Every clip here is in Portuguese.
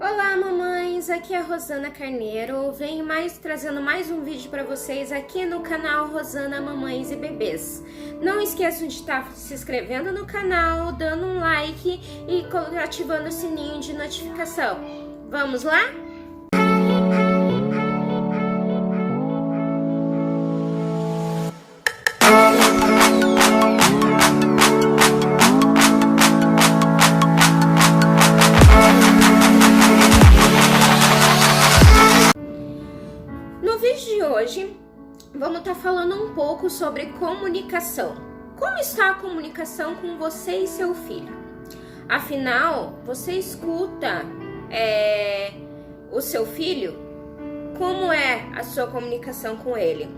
Olá, mamães! Aqui é a Rosana Carneiro. Venho trazendo mais um vídeo para vocês aqui no canal Rosana Mamães e Bebês. Não esqueçam de estar se inscrevendo no canal, dando um like e ativando o sininho de notificação. Vamos lá? No vídeo de hoje, vamos estar falando um pouco sobre comunicação. Como está a comunicação com você e seu filho? Afinal, você escuta o seu filho? Como é a sua comunicação com ele?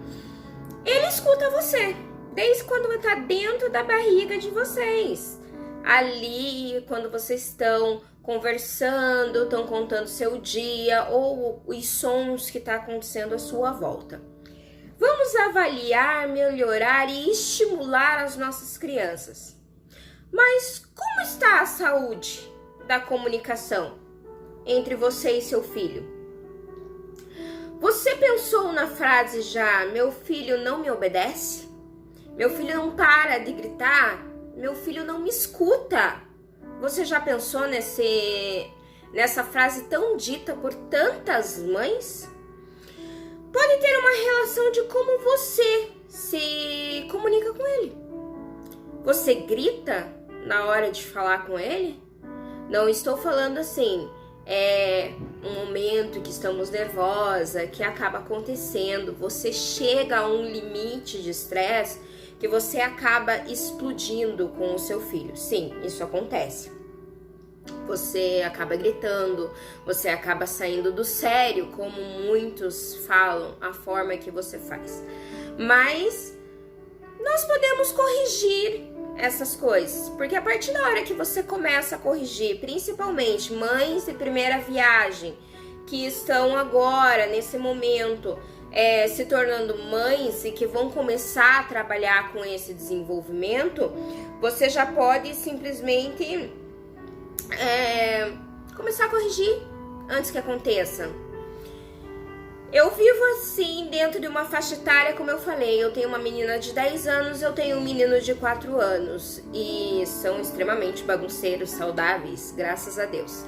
Ele escuta você, desde quando está dentro da barriga de vocês. Ali, quando vocês estão conversando, estão contando seu dia ou os sons que estão acontecendo à sua volta. Vamos avaliar, melhorar e estimular as nossas crianças. Mas como está a saúde da comunicação entre você e seu filho? Você pensou na frase já, meu filho não me obedece? Meu filho não para de gritar? Meu filho não me escuta? Você já pensou nessa frase tão dita por tantas mães? Pode ter uma relação de como você se comunica com ele. Você grita na hora de falar com ele? Não estou falando assim, um momento que estamos nervosa, que acaba acontecendo, você chega a um limite de estresse que você acaba explodindo com o seu filho. Sim, isso acontece. Você acaba gritando, você acaba saindo do sério, como muitos falam, a forma que você faz. Mas nós podemos corrigir essas coisas, porque a partir da hora que você começa a corrigir, principalmente mães de primeira viagem, que estão agora, nesse momento, se tornando mães e que vão começar a trabalhar com esse desenvolvimento, você já pode simplesmente começar a corrigir antes que aconteça. Eu vivo assim dentro de uma faixa etária, como eu falei, eu tenho uma menina de 10 anos, eu tenho um menino de 4 anos e são extremamente bagunceiros, saudáveis, graças a Deus.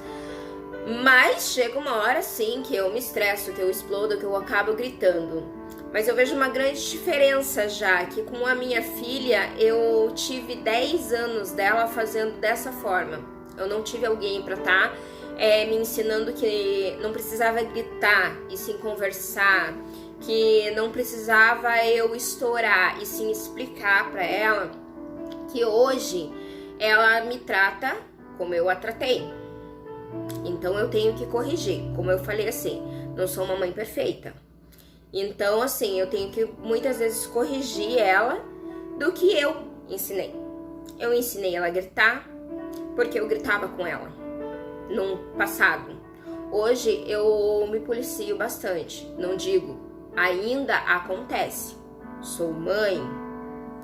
Mas chega uma hora sim que eu me estresso, que eu explodo, que eu acabo gritando. Mas eu vejo uma grande diferença já, que com a minha filha eu tive 10 anos dela fazendo dessa forma. Eu não tive alguém para estar me ensinando que não precisava gritar e sim conversar, que não precisava eu estourar e sim explicar para ela que hoje ela me trata como eu a tratei. Então eu tenho que corrigir, como eu falei assim, não sou uma mãe perfeita. Então assim, eu tenho que muitas vezes corrigir ela do que eu ensinei. Eu ensinei ela a gritar porque eu gritava com ela no passado. Hoje eu me policio bastante, não digo, ainda acontece. Sou mãe,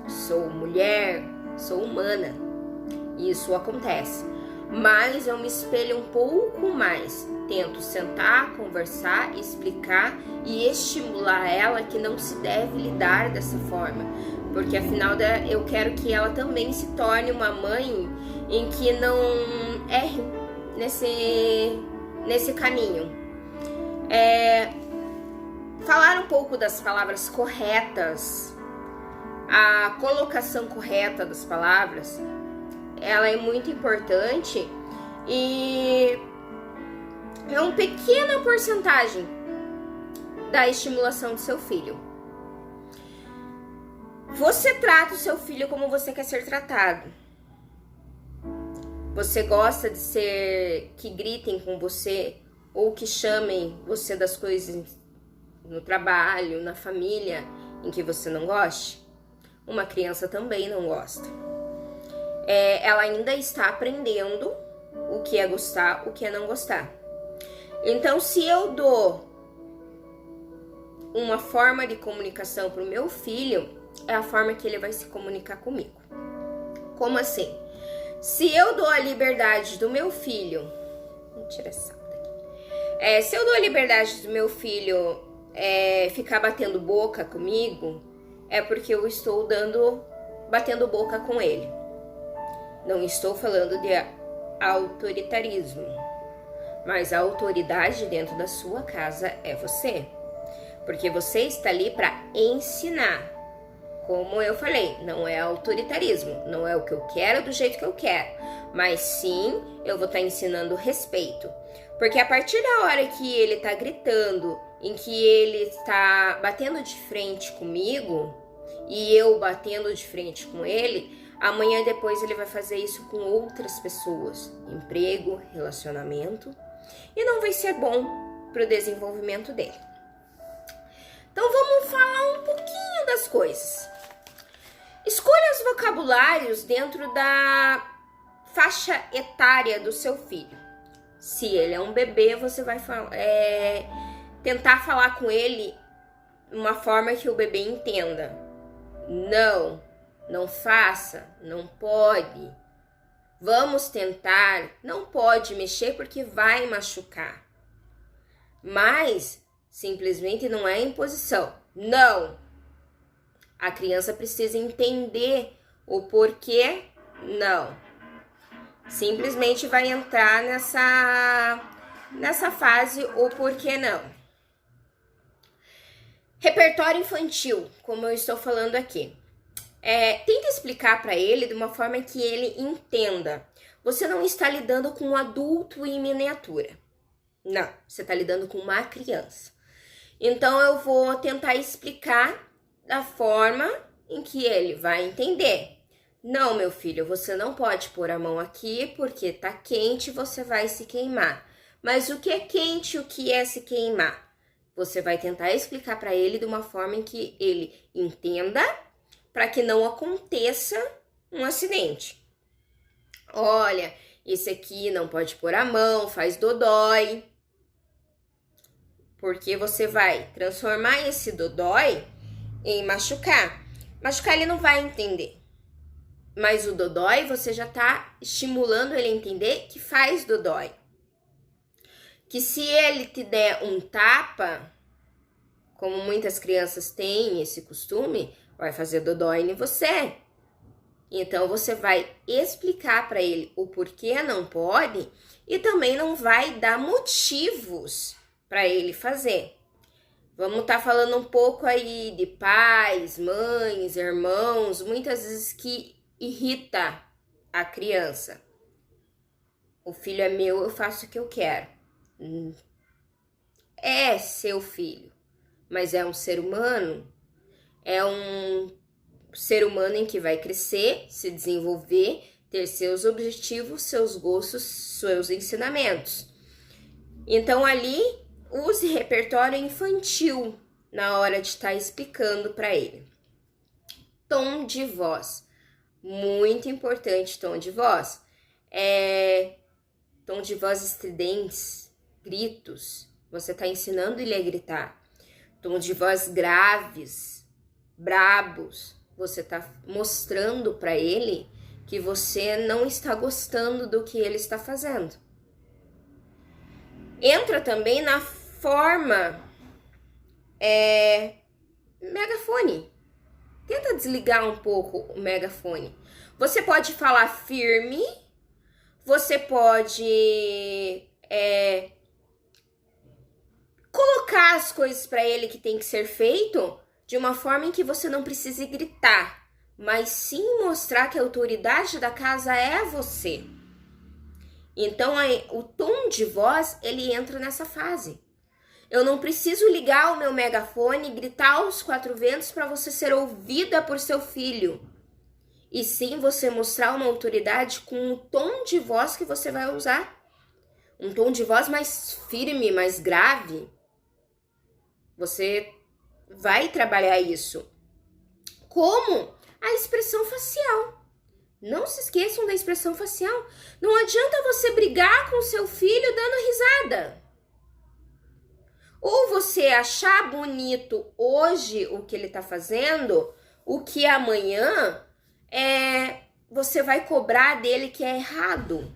sou mulher, sou humana, isso acontece. Mas eu me espelho um pouco mais, tento sentar, conversar, explicar e estimular ela que não se deve lidar dessa forma, porque afinal eu quero que ela também se torne uma mãe em que não erre nesse caminho. Falar um pouco das palavras corretas, a colocação correta das palavras, ela é muito importante e é uma pequena porcentagem da estimulação do seu filho. Você trata o seu filho como você quer ser tratado. Você gosta de ser que gritem com você ou que chamem você das coisas no trabalho, na família, em que você não goste? Uma criança também não gosta. Ela ainda está aprendendo o que é gostar, o que é não gostar. Então, se eu dou uma forma de comunicação para o meu filho, é a forma que ele vai se comunicar comigo. Como assim? Se eu dou a liberdade do meu filho, vou tirar essa daqui. Se eu dou a liberdade do meu filho ficar batendo boca comigo, é porque eu estou batendo boca com ele. Não estou falando de autoritarismo, mas a autoridade dentro da sua casa é você. Porque você está ali para ensinar. Como eu falei, não é autoritarismo, não é o que eu quero do jeito que eu quero, mas sim eu vou estar ensinando respeito. Porque a partir da hora que ele está gritando, em que ele está batendo de frente comigo e eu batendo de frente com ele, amanhã depois ele vai fazer isso com outras pessoas, emprego, relacionamento, e não vai ser bom para o desenvolvimento dele. Então vamos falar um pouquinho das coisas. Escolha os vocabulários dentro da faixa etária do seu filho. Se ele é um bebê, você vai tentar falar com ele de uma forma que o bebê entenda. Não, não faça, não pode. Vamos tentar, não pode mexer porque vai machucar. Mas simplesmente não é imposição. Não. A criança precisa entender o porquê não. Simplesmente vai entrar nessa fase o porquê não. Repertório infantil, como eu estou falando aqui. Tenta explicar para ele de uma forma que ele entenda. Você não está lidando com um adulto em miniatura. Não, você está lidando com uma criança. Então eu vou tentar explicar da forma em que ele vai entender. Não, meu filho, você não pode pôr a mão aqui porque tá quente, você vai se queimar. Mas o que é quente e o que é se queimar? Você vai tentar explicar para ele de uma forma em que ele entenda, para que não aconteça um acidente. Olha, esse aqui não pode pôr a mão, faz dodói. Porque você vai transformar esse dodói em machucar. Machucar ele não vai entender. Mas o dodói você já está estimulando ele a entender que faz dodói. Que se ele te der um tapa, como muitas crianças têm esse costume, vai fazer dodói em você. Então você vai explicar para ele o porquê não pode e também não vai dar motivos para ele fazer. Vamos estar falando um pouco aí de pais, mães, irmãos, muitas vezes que irrita a criança. O filho é meu, eu faço o que eu quero. É seu filho, mas é um ser humano. É um ser humano em que vai crescer, se desenvolver, ter seus objetivos, seus gostos, seus ensinamentos. Então ali, use repertório infantil na hora de estar explicando para ele. Tom de voz. Muito importante tom de voz. Tom de voz estridentes, gritos. Você está ensinando ele a gritar. Tom de voz graves, brabos. Você está mostrando para ele que você não está gostando do que ele está fazendo. Entra também na forma megafone. Tenta desligar um pouco o megafone. Você pode falar firme, você pode colocar as coisas para ele que tem que ser feito de uma forma em que você não precise gritar, mas sim mostrar que a autoridade da casa é você. Então, o tom de voz, ele entra nessa fase. Eu não preciso ligar o meu megafone e gritar aos quatro ventos para você ser ouvida por seu filho. E sim você mostrar uma autoridade com o tom de voz que você vai usar. Um tom de voz mais firme, mais grave. Você vai trabalhar isso. Como? A expressão facial. Não se esqueçam da expressão facial. Não adianta você brigar com seu filho dando risada. Ou você achar bonito hoje o que ele está fazendo, o que amanhã você vai cobrar dele que é errado.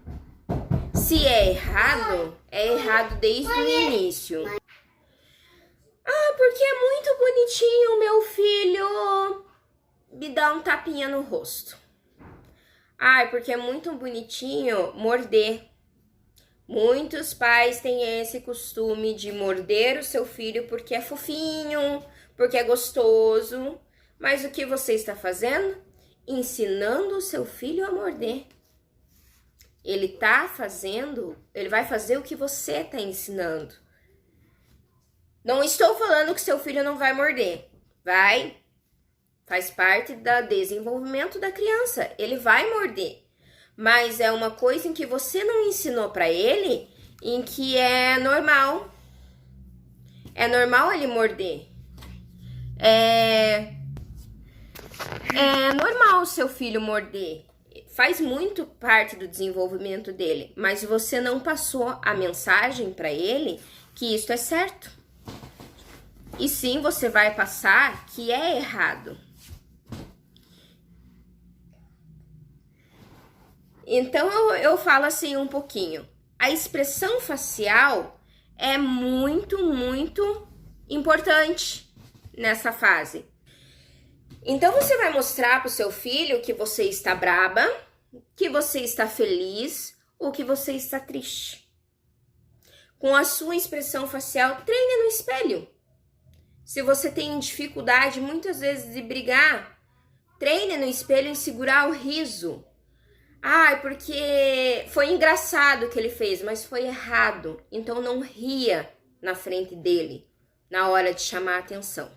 Se é errado desde o início. Ah, porque é muito bonitinho, meu filho me dá um tapinha no rosto. Ah, porque é muito bonitinho morder. Muitos pais têm esse costume de morder o seu filho porque é fofinho, porque é gostoso. Mas o que você está fazendo? Ensinando o seu filho a morder. Ele vai fazer o que você está ensinando. Não estou falando que seu filho não vai morder. Vai. Faz parte do desenvolvimento da criança. Ele vai morder. Mas é uma coisa em que você não ensinou para ele, em que é normal. É normal ele morder. É normal o seu filho morder. Faz muito parte do desenvolvimento dele, mas você não passou a mensagem para ele que isso é certo. E sim, você vai passar que é errado. Então eu falo assim um pouquinho. A expressão facial é muito importante nessa fase. Então você vai mostrar para o seu filho que você está braba, que você está feliz ou que você está triste. Com a sua expressão facial, treine no espelho. Se você tem dificuldade muitas vezes de brigar, treine no espelho em segurar o riso. Ah, porque foi engraçado o que ele fez, mas foi errado. Então não ria na frente dele na hora de chamar a atenção.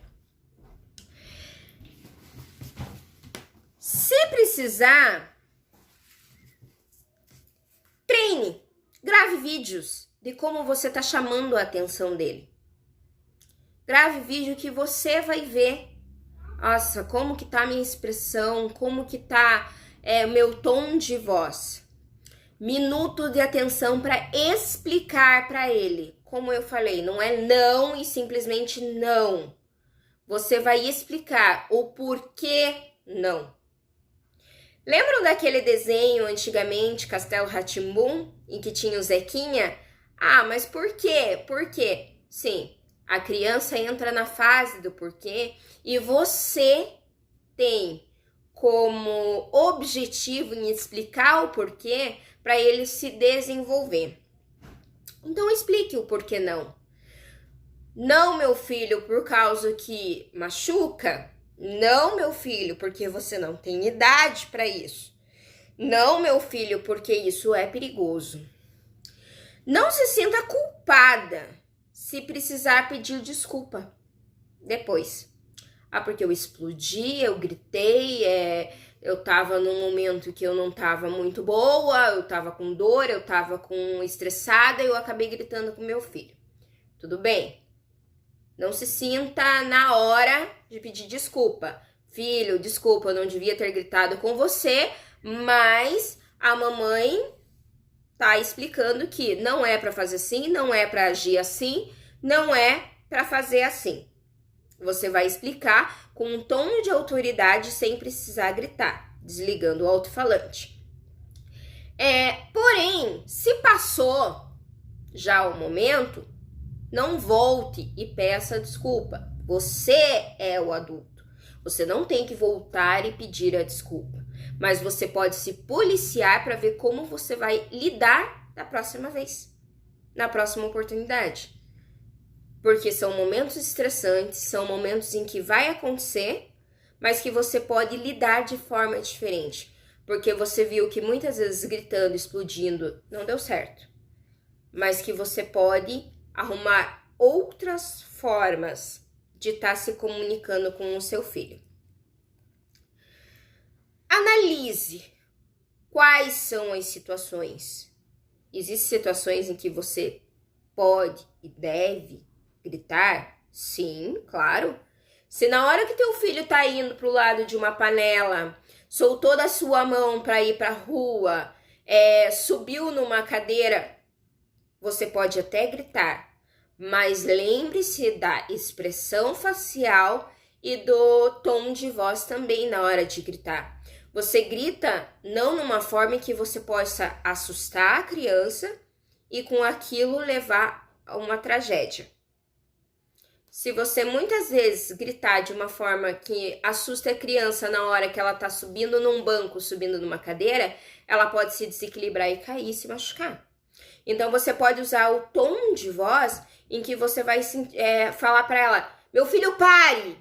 Se precisar, treine, grave vídeos de como você está chamando a atenção dele. Grave vídeo que você vai ver. Nossa, como que tá a minha expressão, como que tá o meu tom de voz. Minuto de atenção para explicar para ele. Como eu falei, não é não e simplesmente não. Você vai explicar o porquê não. Lembram daquele desenho antigamente, Castelo Rá-Tim-Bum, em que tinha o Zequinha? Ah, mas por quê? Por quê? Sim, a criança entra na fase do porquê e você tem como objetivo em explicar o porquê para ele se desenvolver. Então explique o porquê não. Não, meu filho, por causa que machuca. Não, meu filho, porque você não tem idade para isso. Não, meu filho, porque isso é perigoso. Não se sinta culpada se precisar pedir desculpa depois. Ah, porque eu explodi, eu gritei, eu tava num momento que eu não tava muito boa, eu tava com dor, eu tava estressada e eu acabei gritando com meu filho. Tudo bem? Não se sinta na hora de pedir desculpa. Filho, desculpa, eu não devia ter gritado com você, mas a mamãe tá explicando que não é para fazer assim, não é para agir assim, não é para fazer assim. Você vai explicar com um tom de autoridade sem precisar gritar, desligando o alto-falante. Porém, se passou já o momento, não volte e peça desculpa. Você é o adulto. Você não tem que voltar e pedir a desculpa. Mas você pode se policiar para ver como você vai lidar da próxima vez, na próxima oportunidade. Porque são momentos estressantes, são momentos em que vai acontecer, mas que você pode lidar de forma diferente. Porque você viu que muitas vezes gritando, explodindo, não deu certo. Mas que você pode arrumar outras formas de estar se comunicando com o seu filho. Analise quais são as situações. Existem situações em que você pode e deve gritar? Sim, claro. Se na hora que teu filho tá indo pro lado de uma panela, soltou da sua mão para ir pra rua, subiu numa cadeira, você pode até gritar, mas lembre-se da expressão facial e do tom de voz também na hora de gritar. Você grita não numa forma que você possa assustar a criança e com aquilo levar a uma tragédia. Se você muitas vezes gritar de uma forma que assusta a criança na hora que ela está subindo num banco, subindo numa cadeira, ela pode se desequilibrar e cair e se machucar. Então, você pode usar o tom de voz em que você vai falar para ela, meu filho, pare!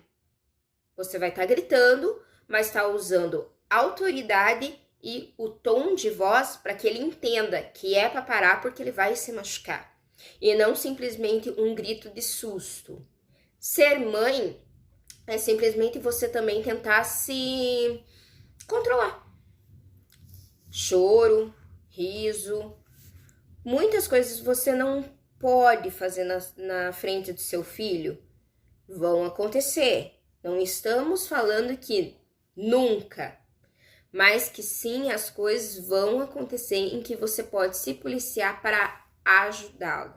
Você vai estar gritando, mas está usando autoridade e o tom de voz para que ele entenda que é para parar porque ele vai se machucar. E não simplesmente um grito de susto. Ser mãe é simplesmente você também tentar se controlar. Choro, riso, muitas coisas você não pode fazer na frente do seu filho. Vão acontecer. Não estamos falando que nunca, mas que sim, as coisas vão acontecer em que você pode se policiar para ajudá-lo.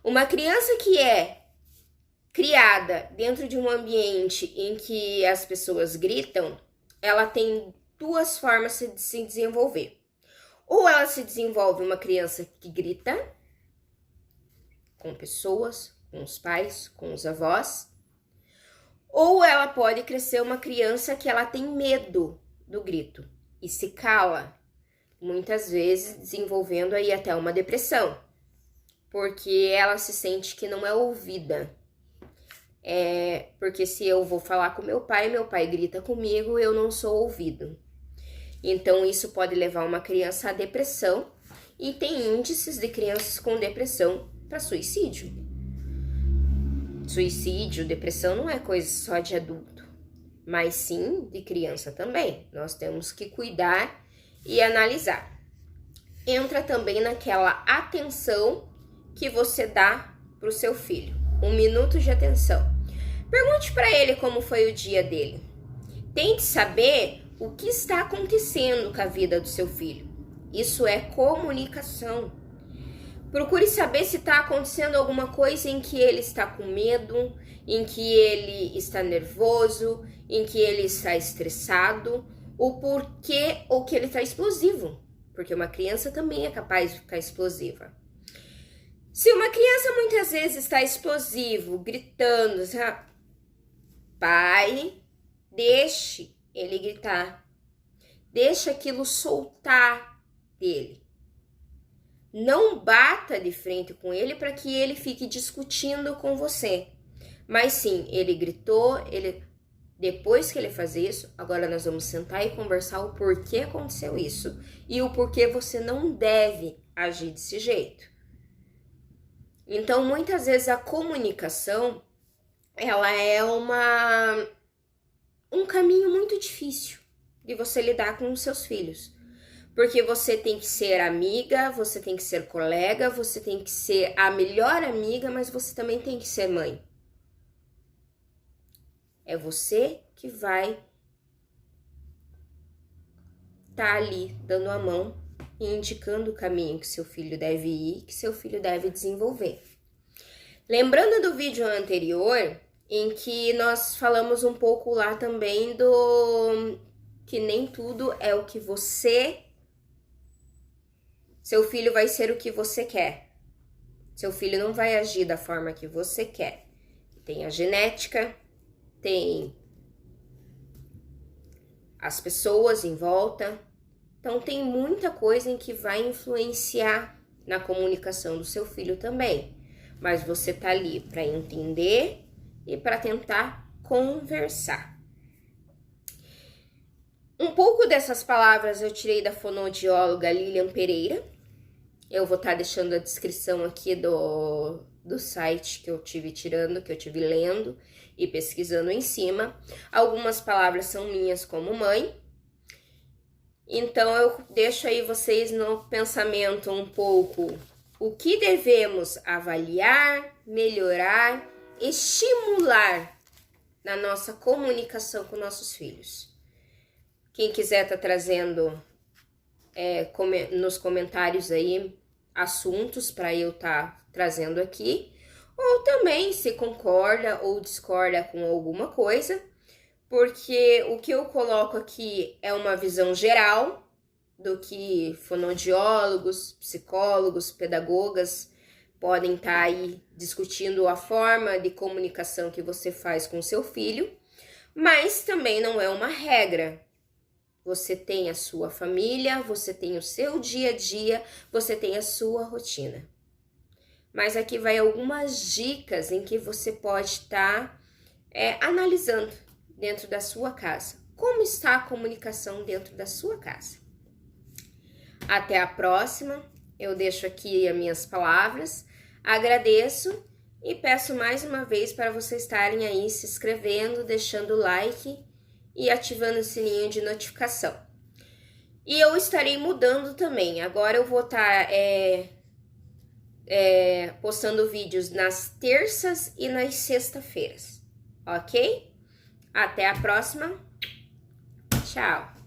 Uma criança que é criada dentro de um ambiente em que as pessoas gritam, ela tem duas formas de se desenvolver. Ou ela se desenvolve uma criança que grita com pessoas, com os pais, com os avós, ou ela pode crescer uma criança que ela tem medo do grito e se cala, muitas vezes desenvolvendo aí até uma depressão, porque ela se sente que não é ouvida. Porque se eu vou falar com meu pai grita comigo, eu não sou ouvido. Então isso pode levar uma criança à depressão e tem índices de crianças com depressão para suicídio. Suicídio, depressão não é coisa só de adulto, mas sim de criança também. Nós temos que cuidar e analisar. Entra também naquela atenção que você dá para o seu filho. 1 minuto de atenção. Pergunte para ele como foi o dia dele. Tente saber o que está acontecendo com a vida do seu filho. Isso é comunicação. Procure saber se está acontecendo alguma coisa em que ele está com medo, em que ele está nervoso, em que ele está estressado, o porquê ou que ele está explosivo. Porque uma criança também é capaz de ficar explosiva. Se uma criança muitas vezes está explosivo, gritando, pai, deixe ele gritar. Deixe aquilo soltar dele. Não bata de frente com ele para que ele fique discutindo com você. Mas sim, ele gritou, depois que ele fazer isso, agora nós vamos sentar e conversar o porquê aconteceu isso. E o porquê você não deve agir desse jeito. Então, muitas vezes a comunicação, ela é um caminho muito difícil de você lidar com os seus filhos. Porque você tem que ser amiga, você tem que ser colega, você tem que ser a melhor amiga, mas você também tem que ser mãe. É você que vai estar ali dando a mão e indicando o caminho que seu filho deve ir, que seu filho deve desenvolver. Lembrando do vídeo anterior, em que nós falamos um pouco lá também do que nem tudo é o que seu filho vai ser o que você quer. Seu filho não vai agir da forma que você quer. Tem a genética, tem as pessoas em volta. Então, tem muita coisa em que vai influenciar na comunicação do seu filho também. Mas você tá ali para entender e para tentar conversar. Um pouco dessas palavras eu tirei da fonoaudióloga Lilian Pereira. Eu vou estar deixando a descrição aqui do site que eu tive tirando, que eu tive lendo e pesquisando em cima. Algumas palavras são minhas como mãe. Então, eu deixo aí vocês no pensamento um pouco o que devemos avaliar, melhorar, estimular na nossa comunicação com nossos filhos. Quem quiser tá trazendo nos comentários aí assuntos para eu tá trazendo aqui, ou também se concorda ou discorda com alguma coisa, porque o que eu coloco aqui é uma visão geral do que fonoaudiólogos, psicólogos, pedagogas podem estar aí discutindo a forma de comunicação que você faz com seu filho, mas também não é uma regra. Você tem a sua família, você tem o seu dia a dia, você tem a sua rotina. Mas aqui vai algumas dicas em que você pode estar analisando dentro da sua casa. Como está a comunicação dentro da sua casa? Até a próxima. Eu deixo aqui as minhas palavras. Agradeço e peço mais uma vez para vocês estarem aí se inscrevendo, deixando o like e ativando o sininho de notificação. E eu estarei mudando também. Agora eu vou estar postando vídeos nas terças e nas sextas-feiras, ok? Até a próxima. Tchau!